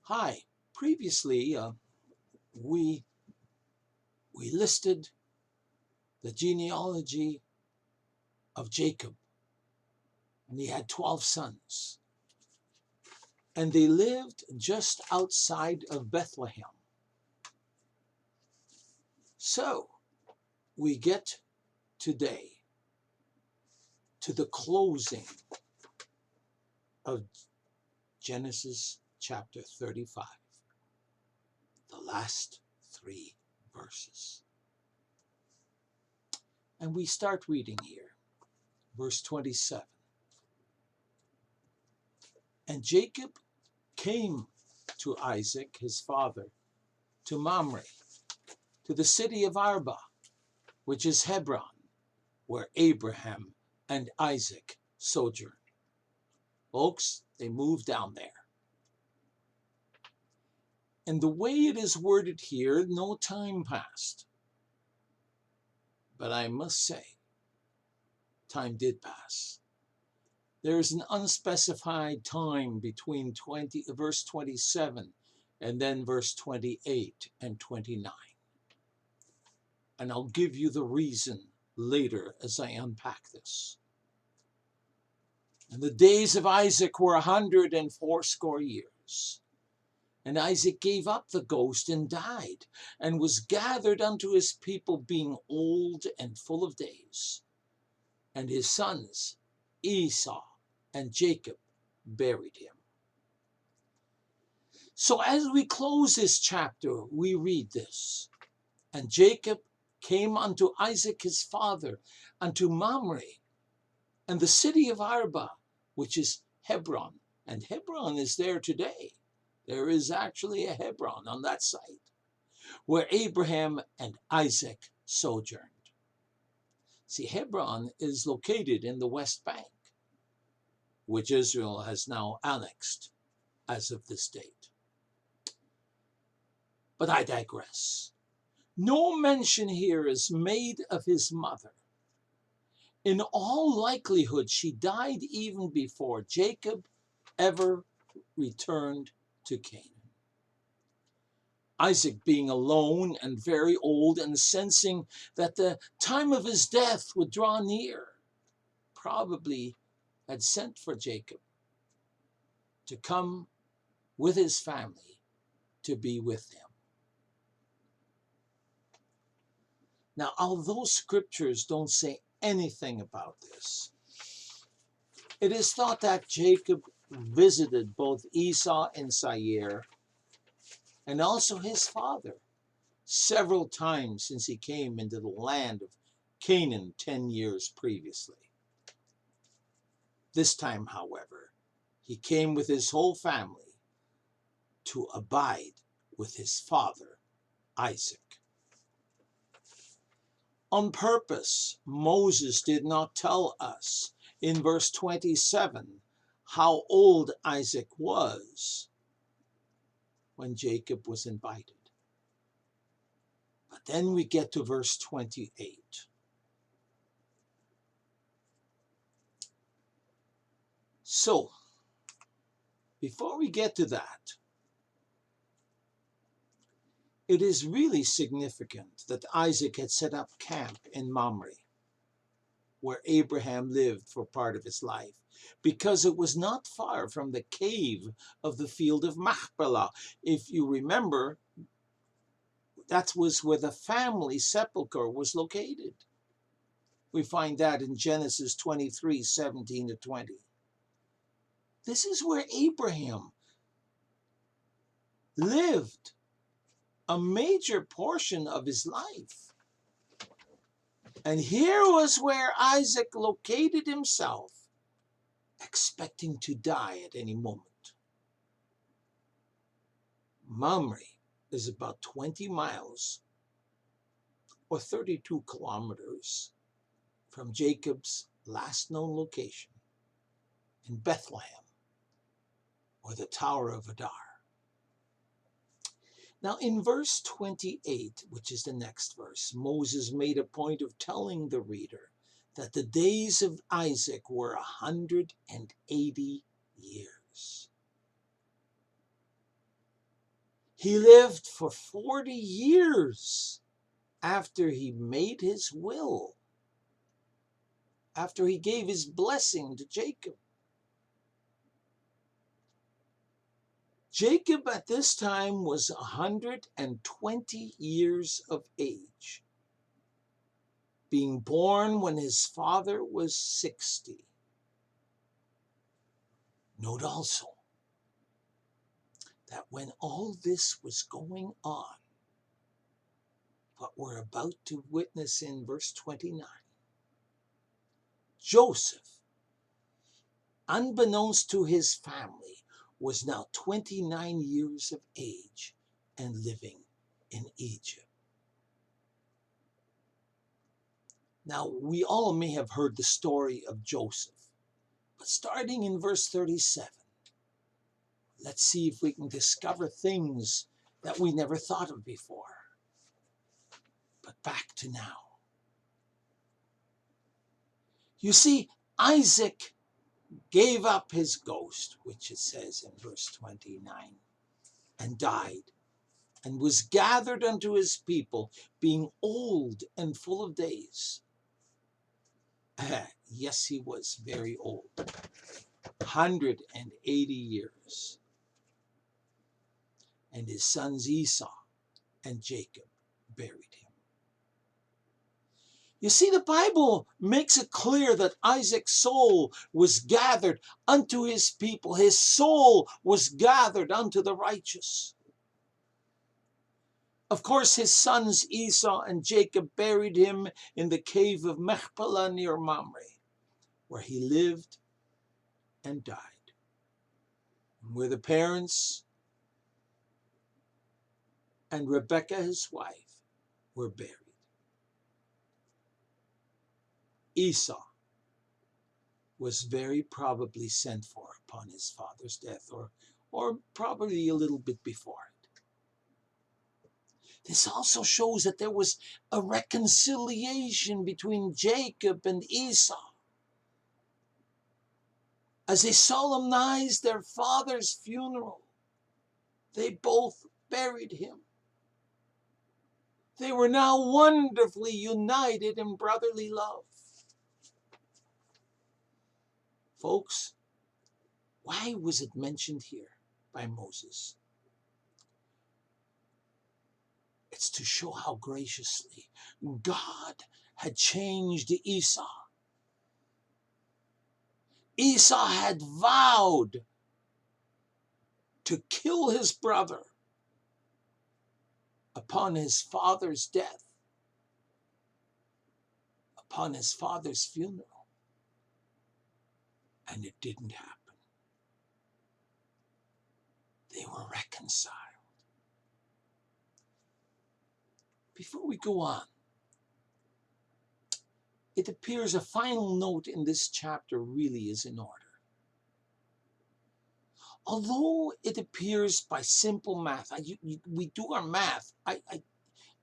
Hi. Previously, we listed the genealogy of Jacob, and he had 12 sons, and they lived just outside of Bethlehem. So we get today to the closing of Genesis chapter 35, the last 3 verses. And we start reading here, verse 27. And Jacob came to Isaac, his father, to Mamre, to the city of Arba, which is Hebron, where Abraham and Isaac sojourned. Folks, they moved down there. And the way it is worded here, no time passed. But I must say, time did pass. There is an unspecified time between verse 27 and then verse 28 and 29. And I'll give you the reason later as I unpack this. And the days of Isaac were 180 years. And Isaac gave up the ghost and died, and was gathered unto his people, being old and full of days. And his sons, Esau and Jacob, buried him. So as we close this chapter, we read this. And Jacob came unto Isaac his father, unto Mamre, and the city of Arba, which is Hebron. And Hebron is there today. There is actually a Hebron on that site, where Abraham and Isaac sojourned. See, Hebron is located in the West Bank, which Israel has now annexed as of this date. But I digress. No mention here is made of his mother. In all likelihood, she died even before Jacob ever returned to Canaan. Isaac, being alone and very old, and sensing that the time of his death would draw near, probably had sent for Jacob to come with his family to be with him. Now, although scriptures don't say anything about this, it is thought that Jacob visited both Esau and Seir, and also his father, several times since he came into the land of Canaan 10 years previously. This time, however, he came with his whole family to abide with his father, Isaac. On purpose, Moses did not tell us in verse 27 how old Isaac was when Jacob was invited. But then we get to verse 28. So, before we get to that, it is really significant that Isaac had set up camp in Mamre, where Abraham lived for part of his life, because it was not far from the cave of the field of Machpelah. If you remember, that was where the family sepulcher was located. We find that in Genesis 23, 17 to 20. This is where Abraham lived a major portion of his life. And here was where Isaac located himself, expecting to die at any moment. Mamre is about 20 miles or 32 kilometers from Jacob's last known location in Bethlehem, or the Tower of Adar. Now in verse 28, which is the next verse, Moses made a point of telling the reader that the days of Isaac were 180 years. He lived for 40 years after he made his will, after he gave his blessing to Jacob. Jacob at this time was 120 years of age, being born when his father was 60. Note also that when all this was going on, what we're about to witness in verse 29, Joseph, unbeknownst to his family, was now 29 years of age and living in Egypt. Now, we all may have heard the story of Joseph, but starting in verse 37, let's see if we can discover things that we never thought of before. But back to now. You see, Isaac gave up his ghost, which it says in verse 29, and died, and was gathered unto his people, being old and full of days. Yes, he was very old, 180 years. And his sons Esau and Jacob buried him. You see, the Bible makes it clear that Isaac's soul was gathered unto his people. His soul was gathered unto the righteous. Of course, his sons Esau and Jacob buried him in the cave of Machpelah near Mamre, where he lived and died, and where the parents and Rebekah, his wife, were buried. Esau was very probably sent for upon his father's death, or probably a little bit before it. This also shows that there was a reconciliation between Jacob and Esau. As they solemnized their father's funeral, they both buried him. They were now wonderfully united in brotherly love. Folks, why was it mentioned here by Moses? It's to show how graciously God had changed Esau. Esau had vowed to kill his brother upon his father's death, upon his father's funeral. And it didn't happen. They were reconciled. Before we go on, it appears a final note in this chapter really is in order. Although it appears by simple math, we do our math.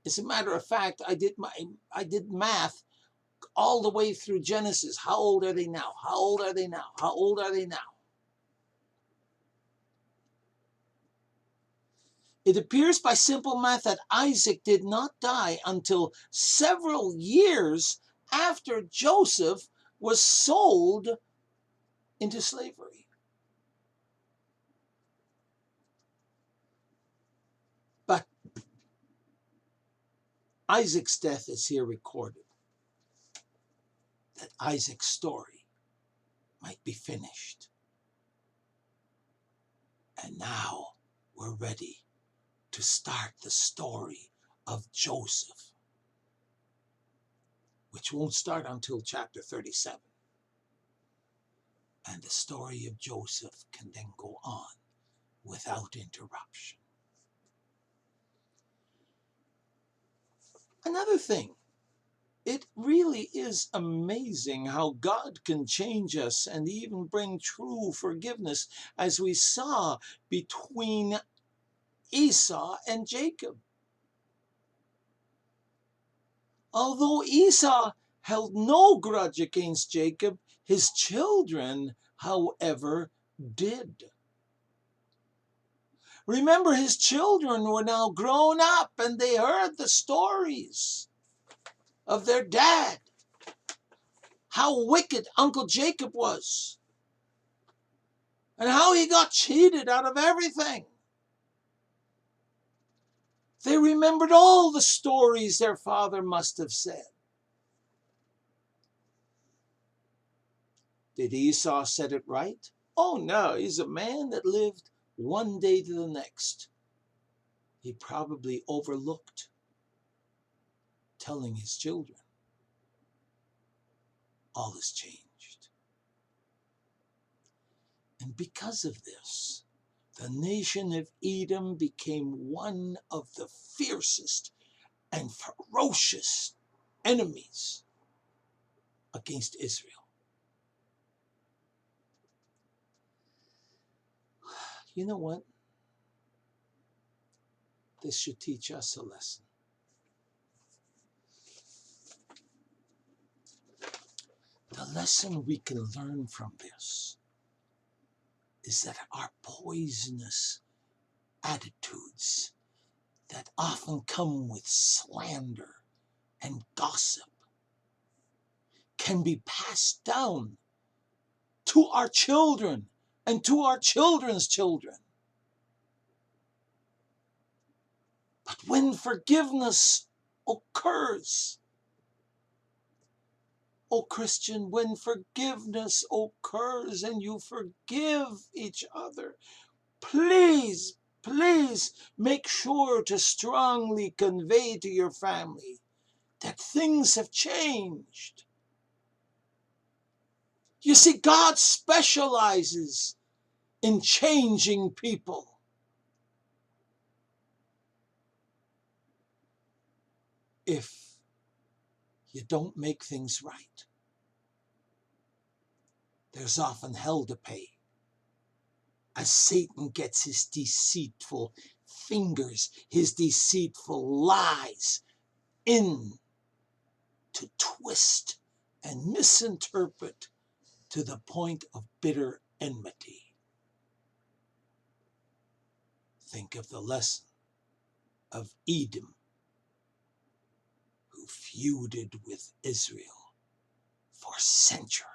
As a matter of fact, I did math all the way through Genesis. How old are they now? How old are they now? How old are they now? It appears by simple math that Isaac did not die until several years after Joseph was sold into slavery. But Isaac's death is here recorded, that Isaac's story might be finished. And now we're ready to start the story of Joseph, which won't start until chapter 37. And the story of Joseph can then go on without interruption. Another thing, it really is amazing how God can change us and even bring true forgiveness, as we saw between Esau and Jacob. Although Esau held no grudge against Jacob, his children, however, did. Remember, his children were now grown up and they heard the stories of their dad, how wicked Uncle Jacob was, and how he got cheated out of everything. They remembered all the stories their father must have said. Did Esau said it right? Oh no, he's a man that lived one day to the next. He probably overlooked telling his children all is changed. And because of this, the nation of Edom became one of the fiercest and ferocious enemies against Israel. You know what? This should teach us a lesson. The lesson we can learn from this is that our poisonous attitudes that often come with slander and gossip can be passed down to our children and to our children's children. But when forgiveness occurs, oh Christian, when forgiveness occurs and you forgive each other, please, please make sure to strongly convey to your family that things have changed. You see, God specializes in changing people. If you don't make things right, there's often hell to pay, as Satan gets his deceitful fingers, his deceitful lies in to twist and misinterpret to the point of bitter enmity. Think of the lesson of Edom, who feuded with Israel for centuries.